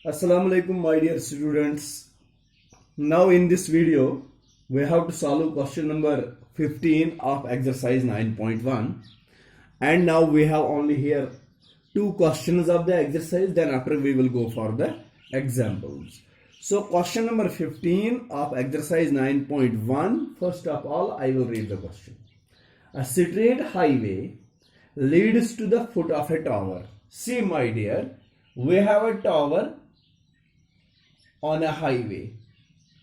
Assalamu alaikum, my dear students. Now in this video we have to solve question number 15 of exercise 9.1, and now we have only here two questions of the exercise. Then after we will go for the examples. So question number 15 of exercise 9.1, first of all I will read the question. A straight highway leads to the foot of a tower. See my dear, we have a tower on a highway.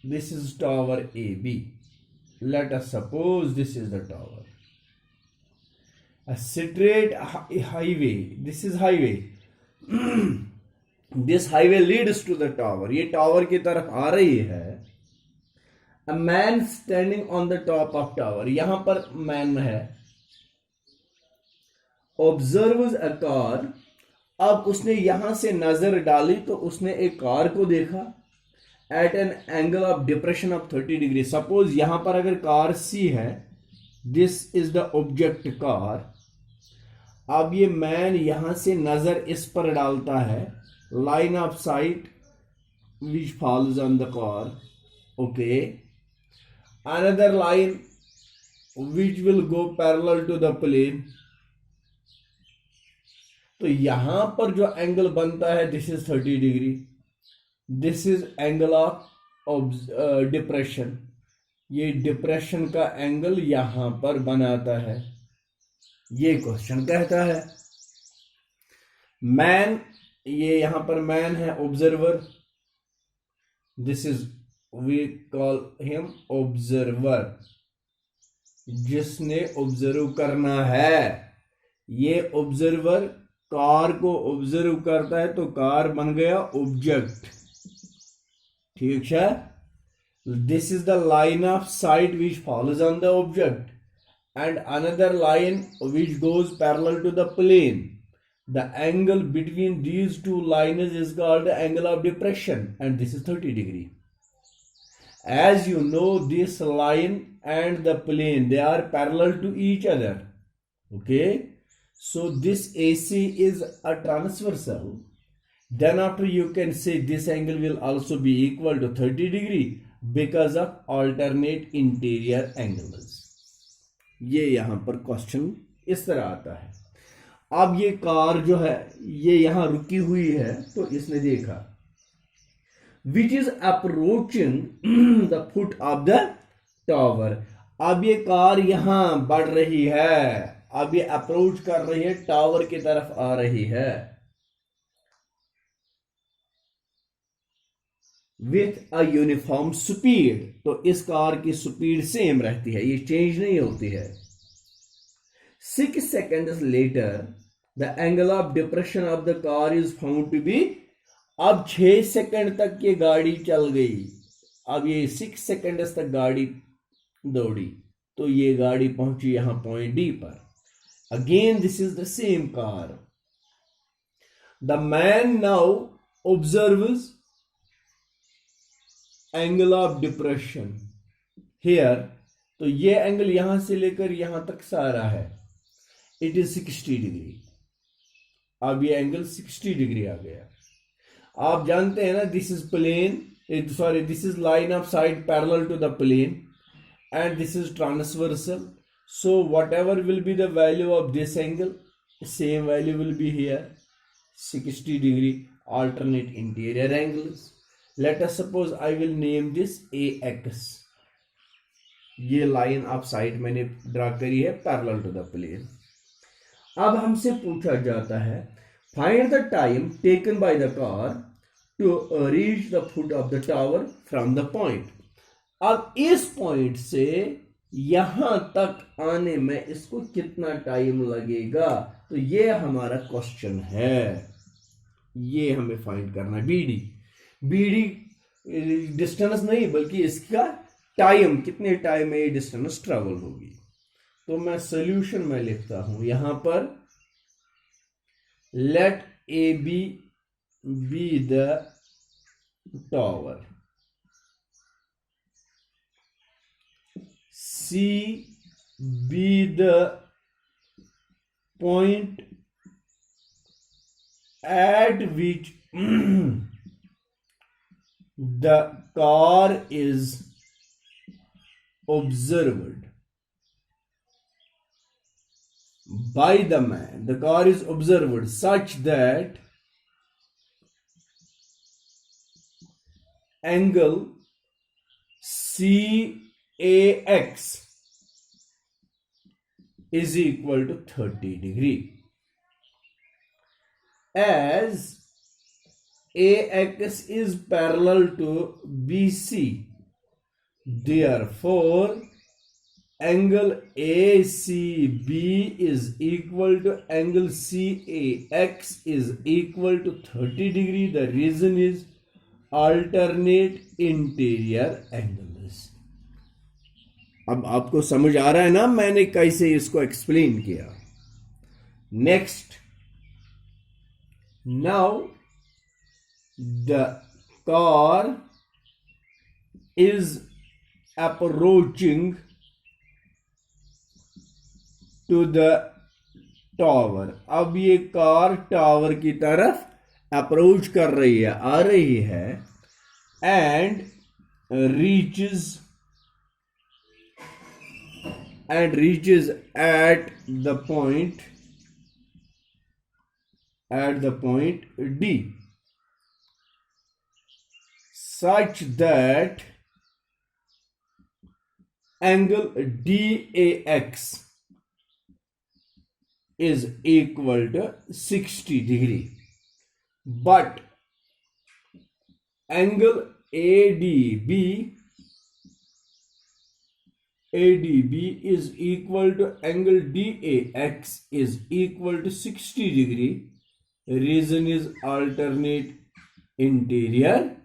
This is tower AB. Let us suppose this is the tower. A straight highway. This is highway. This highway leads to the tower. ये tower की तरफ आ रही है. A man standing on the top of tower. यहाँ पर man है. Observes a car. अब उसने यहां से नजर डाली तो उसने एक कार को देखा at an angle of depression of 30 degree. Suppose यहां पर अगर कार सी है, this is the object car. अब ये मैन यहां से नजर इस पर डालता है. Line of sight which follows on the car. Okay, another line which will go parallel to the plane. तो यहां पर जो एंगल बनता है this is 30 degree. This is angle of depression. ये डिप्रेशन का एंगल यहां पर बनाता है. ये क्वेश्चन कहता है मैन, ये यहां पर मैन है observer. This is we call him observer, जिसने ऑब्जर्व करना है. ये ऑब्जर्वर कार को ऑब्जर्व करता है तो कार बन गया ऑब्जेक्ट. ठीक है. This is the line of sight which follows on the object and another line which goes parallel to the plane. The angle between these two lines is called angle of depression and this is 30 degree. As you know this line and the plane they are parallel to each other. Okay, so this AC is a transversal. Then after you can say this angle will also be equal to 30 degree because of alternate interior angles. ये यहां पर question इस तरह आता है. अब ये car जो है ये यहां रुकी हुई है तो इसने देखा which is approaching the foot of the tower. अब ये कार यहां बढ़ रही है. अब ये अप्रोच कर रही है, टावर की तरफ आ रही है विथ अ यूनिफॉर्म स्पीड. तो इस कार की स्पीड सेम रहती है, ये चेंज नहीं होती है. 6 seconds later the angle of depression of the car is found to be. अब 6 सेकंड तक ये गाड़ी चल गई. अब ये 6 सेकंड तक गाड़ी दौड़ी तो ये गाड़ी पहुंची यहां पॉइंट डी पर. Again, this is the same car. The man now observes angle of depression here. तो ये एंगल यहां से लेकर यहां तक सारा है. It is 60 degree. अब ये एंगल 60 डिग्री आ गया. आप जानते हैं ना, this is plane, sorry this is line of sight parallel to the plane and this is transversal. So whatever will be the value of this angle, same value will be here, 60 degree alternate interior angles. Let us suppose I will name this AX. ये line of side मैंने draw करी है parallel to the plane. अब हमसे पूछा जाता है find the time taken by the car to reach the foot of the tower from the point. अब इस पॉइंट से यहां तक आने में इसको कितना टाइम लगेगा. तो ये हमारा क्वेश्चन है, ये हमें फाइंड करना है. बीडी डिस्टेंस नहीं बल्कि इसका टाइम, कितने टाइम में ये डिस्टेंस ट्रेवल होगी. तो मैं सॉल्यूशन में लिखता हूं यहां पर let A B the tower, C be the point at which the car is observed by the man. The car is observed such that angle CAX is equal to 30 degree. As AX is parallel to BC, therefore angle ACB is equal to angle CAX is equal to 30 degree. The reason is alternate interior angles. अब आपको समझ आ रहा है ना मैंने कैसे इसको explain किया. Next, now the car is approaching to the tower. अब ये कार टावर की तरफ अप्रोच कर रही है, आ रही है, and reaches at the point D, such that angle DAX is equal to 60 degree, but angle ADB is equal to angle DAX is equal to 60 degree. Reason is alternate interior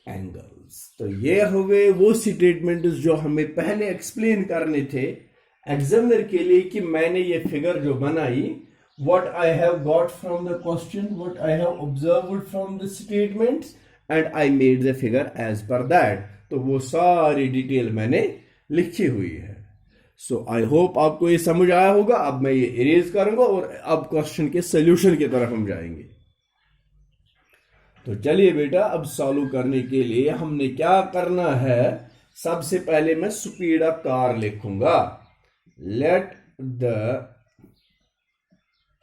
angles. तो ये हो गए वो statement जो हमें पहले explain करने थे एग्जामिनर के लिए कि मैंने ये फिगर जो बनाई, what I have got from the question, what I have observed from the statements, and I made the figure as per that. तो वो सारी डिटेल मैंने लिखी हुई है. सो आई होप आपको ये समझ आया होगा. अब मैं ये इरेज करूंगा और अब क्वेश्चन के सोल्यूशन की तरफ हम जाएंगे. तो चलिए बेटा, अब सॉल्व करने के लिए हमने क्या करना है, सबसे पहले मैं स्पीड ऑफ कार लिखूंगा. Let the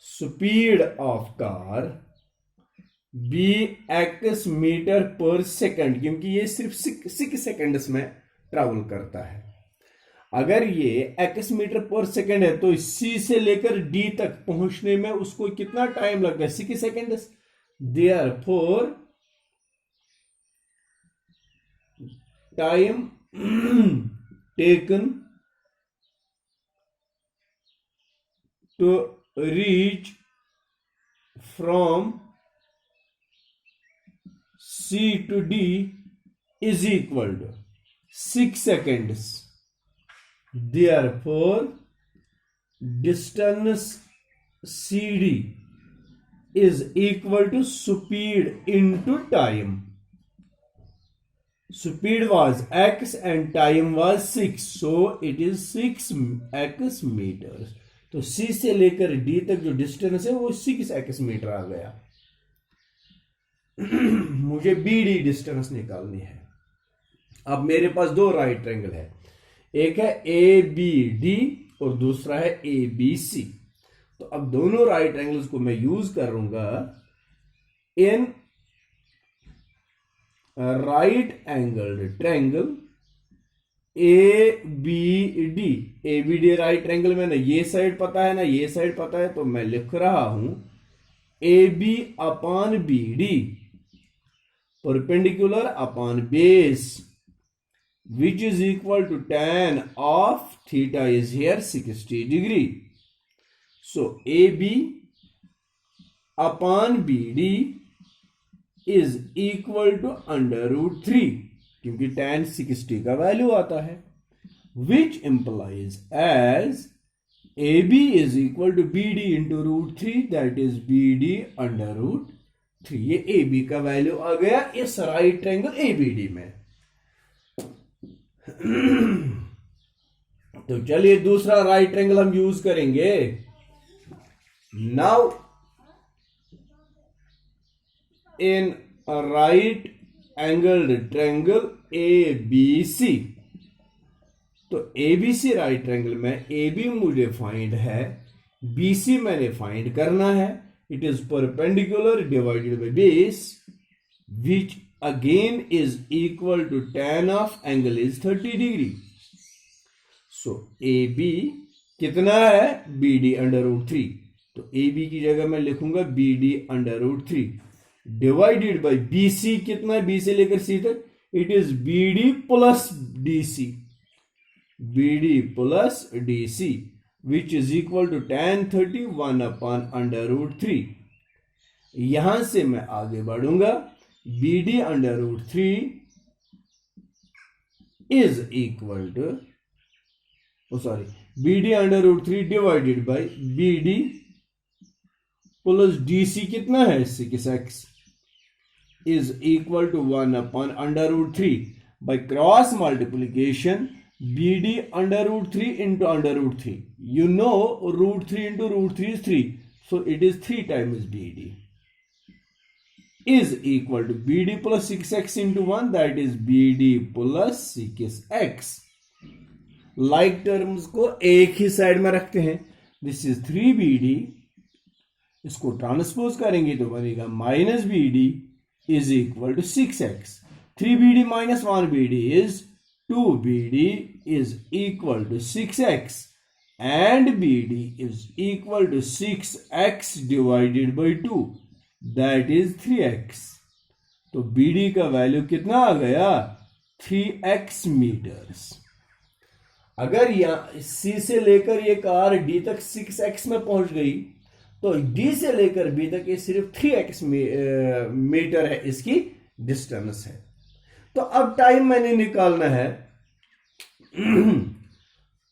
speed of car be x meter per second, क्योंकि ये सिर्फ 6 सेकंड्स में ट्रेवल करता है. अगर ये x मीटर पर सेकंड है तो C से लेकर D तक पहुंचने में उसको कितना टाइम लगता है, 6 seconds. Therefore time taken to reach from C to D is equal to 6 seconds. Therefore, distance CD is equal to speed into time. Speed was x and time was 6, so it is 6x meters. तो C से लेकर D तक जो distance है वो 6x metre आ गया. मुझे BD distance निकालनी है. अब मेरे पास दो राइट ट्रायंगल है, एक है ABD और दूसरा है ABC. तो अब दोनों राइट एंगल्स को मैं यूज करूंगा इन right angled triangle ABD. ABD right triangle में ना ये साइड पता है ना ये साइड पता है, तो मैं लिख रहा हूं AB upon BD perpendicular upon base, which is equal to tan of theta is here 60 degree. So AB upon BD is equal to under root 3, क्योंकि tan 60 का वैल्यू आता है, which implies as AB is equal to BD into root 3, that is BD under root 3. ये AB का value आ गया इस right triangle ABD में. तो चलिए दूसरा राइट ट्रायंगल हम यूज करेंगे. Now in right angled triangle ABC। तो ABC राइट ट्रायंगल में AB मुझे फाइंड है, BC मैंने फाइंड करना है। It is perpendicular divided by base which again is equal to tan of angle is 30 degree. So AB कितना है, BD √3। तो AB की जगह मैं लिखूंगा BD √3 डिवाइडेड बाय BC कितना है, B से लेकर C तक, it is BD plus DC, BD plus DC which is equal to tan 30 1/√3। यहां से मैं आगे बढ़ूंगा, BD √3 is equal to BD √3 divided by BD plus DC कितना है, 6x is equal to 1/√3 by cross multiplication BD √3 into √3. You know √3 into √3 is 3. So it is 3 times BD is equal to BD plus 6x into 1, that is BD plus 6x. Like terms को एक ही side में रखते हैं। This is 3BD, इसको transpose करेंगे तो बनेगा minus BD is equal to 6x. 3BD minus 1BD is 2BD is equal to 6x and BD is equal to 6x divided by 2, that is 3x. तो BD का value कितना आ गया, 3x metres. अगर यहां C से लेकर ये car D तक 6x में पहुंच गई तो D से लेकर B तक ये सिर्फ 3x मीटर है, इसकी डिस्टेंस है। तो अब टाइम मैंने निकालना है।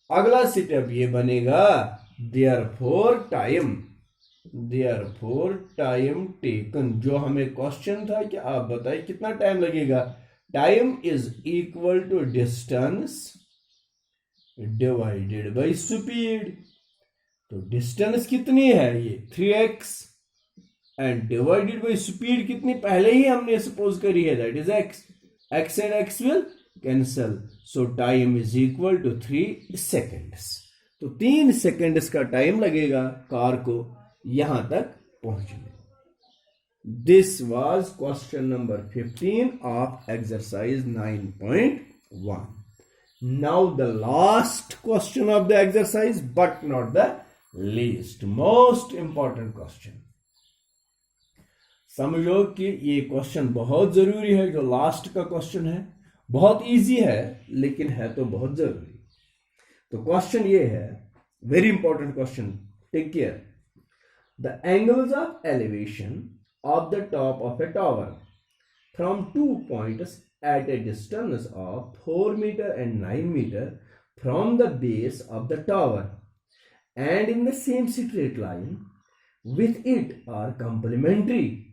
अगला स्टेप ये बनेगा, देयरफॉर टाइम टेकन। जो हमें क्वेश्चन था कि आप बताइए कितना टाइम लगेगा, time is equal to distance divided by speed. तो डिस्टेंस कितनी है, ये 3x and divided by speed कितनी पहले ही हमने सपोज करी है, that is x and x will cancel. So time is equal to 3 seconds. तो 3 सेकेंड्स का टाइम लगेगा कार को यहां तक पहुंचने। This was question number 15 of exercise 9.1। Now the last question of the exercise, but not the least, most important question. समझो कि ये क्वेश्चन बहुत जरूरी है, जो लास्ट का क्वेश्चन है। बहुत इजी है लेकिन है तो बहुत जरूरी। तो क्वेश्चन ये है, very important question, take care. The angles of elevation of the top of a tower from 2 points at a distance of 4 meter and 9 meter from the base of the tower and in the same straight line with it are complementary.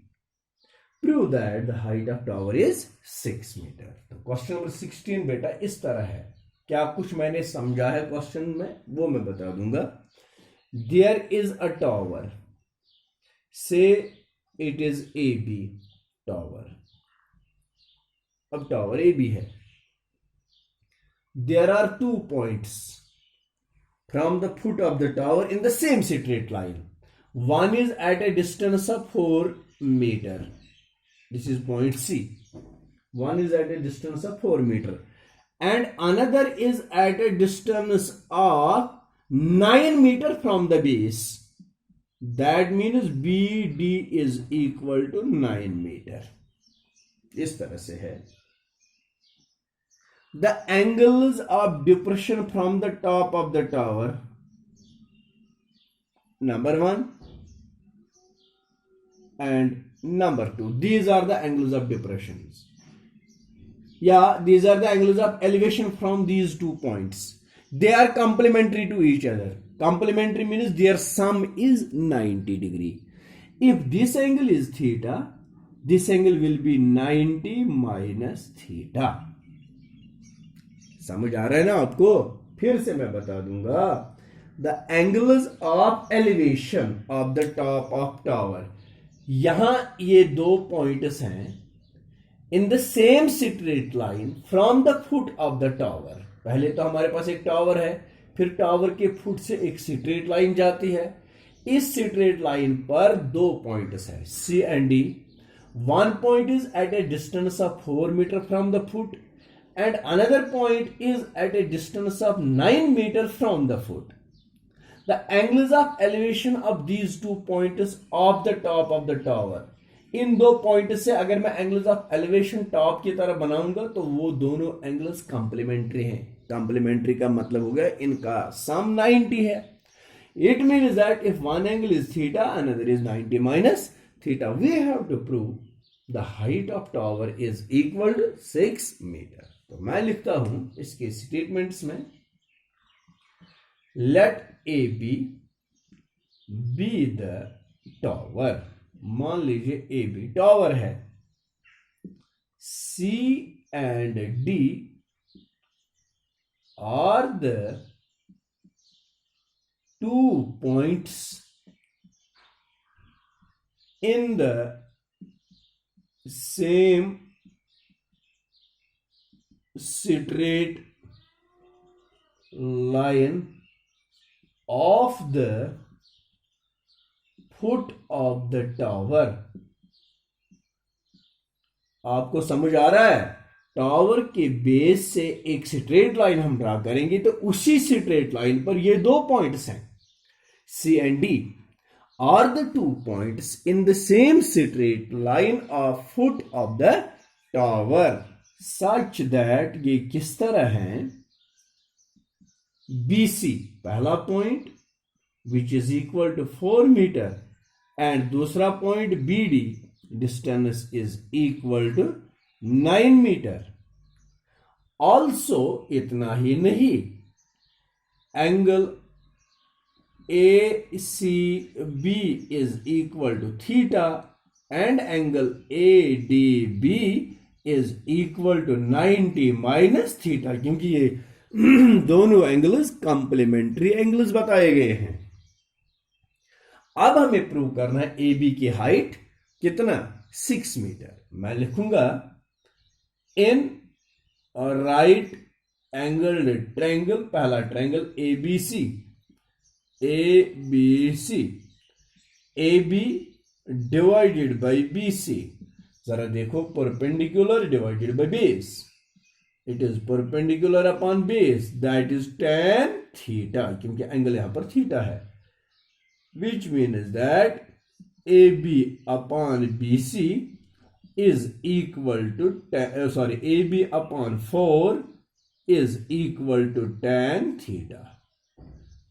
Prove that the height of tower is 6 meter. तो question number 16 बेटा इस तरह है। क्या कुछ मैंने समझा है क्वेश्चन में, वो मैं बता दूंगा। There is a tower, say it is AB tower। अब टावर AB है। There are 2 points from the foot of the tower in the same straight line. One is at a distance of 4 meter. This is point C. One is at a distance of 4 meter and another is at a distance of 9 meter from the base. That means BD is equal to 9 meter. इस तरह से है। The angles of depression from the top of the tower, number 1 and number 2, these are the angles of depressions. These are the angles of elevation from these 2 points. They are complementary to each other. Complementary means their sum is 90 degree. If this angle is theta, this angle will be 90 minus theta. समझ आ रहा है ना आपको? फिर से मैं बता दूंगा। The angles of elevation of the top of tower, यहां ये 2 पॉइंट्स हैं, इन the same straight line from the foot of the tower. पहले तो हमारे पास एक टावर है, फिर टावर के फुट से एक स्ट्रेट लाइन जाती है। इस स्ट्रेट लाइन पर दो पॉइंट्स है C and D. One point is at a distance of 4 meter from the foot and another point is at a distance of 9 meter from the foot. The angles of elevation of these two points of the top of the tower, इन दो point से अगर मैं angles of elevation top की तरह बनाऊंगा तो वो दोनों एंगल्स कंप्लीमेंट्री हैं। कंप्लीमेंट्री का मतलब हो गया इनका सम 90 है। It means that if one angle is theta another is 90 minus theta, we have to prove the height of tower is equal to 6 meter. तो मैं लिखता हूं इसके स्टेटमेंट्स में, let A B the tower. मान लीजिए A B tower है, C and D are the two points in the same straight line of the foot of the tower। आपको समझ आ रहा है? टावर के बेस से एक स्ट्रेट लाइन हम ड्रा करेंगे तो उसी स्ट्रेट लाइन पर ये दो पॉइंट्स हैं C and D are the two points in the same straight line of foot of the tower such that ये किस तरह हैं, BC पहला point which is equal to 4 meter and दूसरा point BD distance is equal to 9 meter. Also इतना ही नहीं, angle ACB is equal to theta and angle ADB is equal to 90 minus theta, क्योंकि ये दोनों एंगल्स कंप्लीमेंट्री एंगल्स बताए गए हैं। अब हमें प्रूव करना है ए बी की हाइट कितना, 6 मीटर। मैं लिखूंगा इन राइट एंगल्ड ट्रायंगल, पहला triangle ABC, AB divided by BC। जरा देखो, perpendicular divided by base, it is perpendicular upon base, that is tan theta, क्योंकि एंगल यहां पर थीटा है, which means that AB upon BC is equal to AB upon 4 is equal to tan theta.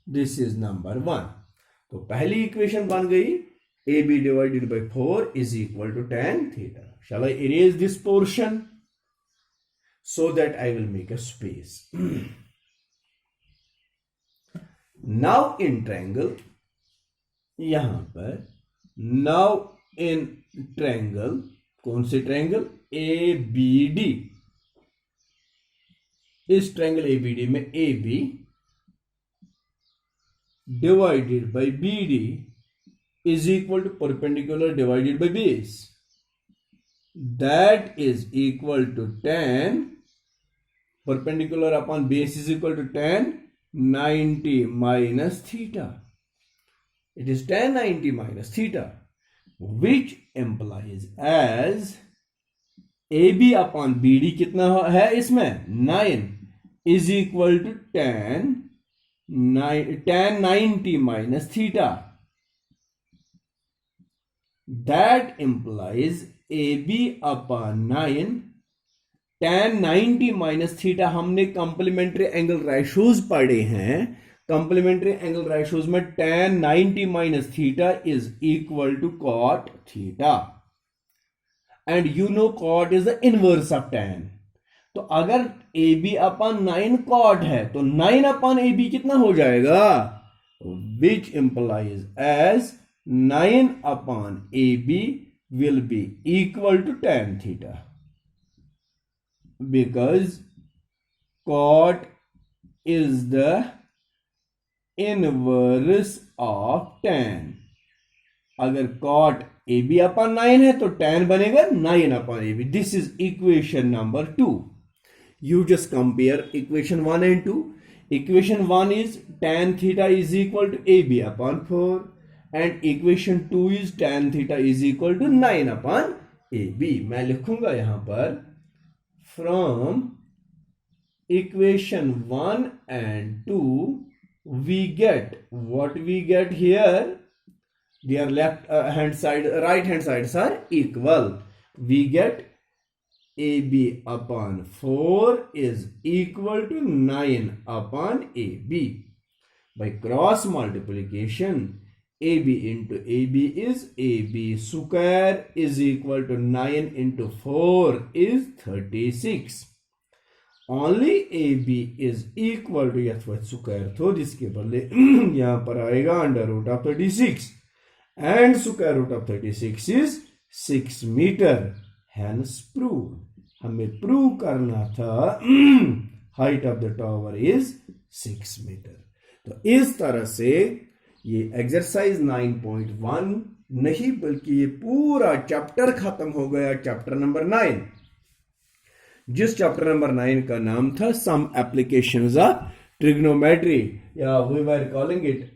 This is number 1। तो पहली equation बन गई, AB divided by 4 is equal to tan theta. Shall I erase this portion so that I will make a space? Now in triangle, यहां पर now in triangle, कौन से triangle, ABD। इस triangle ABD में AB divided by BD is equal to perpendicular divided by base, that is equal to tan, perpendicular upon base is equal to tan 90 minus theta, it is tan 90 minus theta, which implies as AB upon BD कितना है इसमें, 9 is equal to tan 90 minus theta, that implies AB upon 9 tan 90 minus theta। हमने complementary angle ratios पढ़े हैं, complementary angle ratios में tan 90 minus theta is equal to cot theta, and you know cot is the inverse of tan। तो अगर AB upon 9 cot है तो 9 upon AB कितना हो जाएगा, which implies as 9 upon AB will be equal to tan theta, because cot is the inverse of tan। अगर cot A B upon 9 है तो tan बनेगा 9 upon A B. This is equation number 2. You just compare equation 1 and 2. Equation 1 is tan theta is equal to AB upon 4 and equation 2 is tan theta is equal to 9 upon AB. मैं लिखूंगा यहां पर from equation 1 and 2 we get what we get here. Their left hand side, right hand sides are equal. We get AB upon 4 is equal to 9 upon AB. By cross multiplication, AB into AB is AB square is equal to 9 into 4 is 36. Only AB is equal to यह square तो जिसके बदले यहाँ पर आएगा under root of 36 and square root of 36 is 6 meter. Hence proved. हमें prove करना था height of the tower is 6 meter. तो इस तरह से ये एक्सरसाइज 9.1 नहीं बल्कि ये पूरा चैप्टर खत्म हो गया. चैप्टर नंबर 9, जिस चैप्टर नंबर 9 का नाम था सम एप्लीकेशंस ऑफ ट्रिग्नोमेट्री, या we were calling it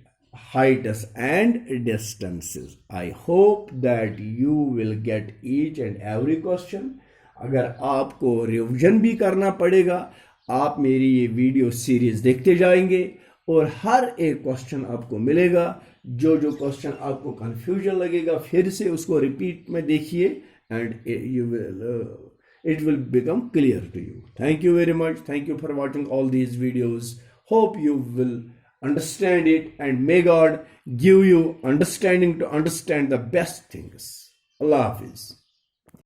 heights and distances. I hope that you will get each and every question. अगर आपको रिवीजन भी करना पड़ेगा, आप मेरी ये वीडियो सीरीज देखते जाएंगे और हर एक क्वेश्चन आपको मिलेगा. जो क्वेश्चन आपको कंफ्यूजन लगेगा फिर से उसको रिपीट में देखिए and you will it will become clear to you. Thank you very much. Thank you for watching all these videos. Hope you will understand it and may God give you understanding to understand the best things. Allah Hafiz.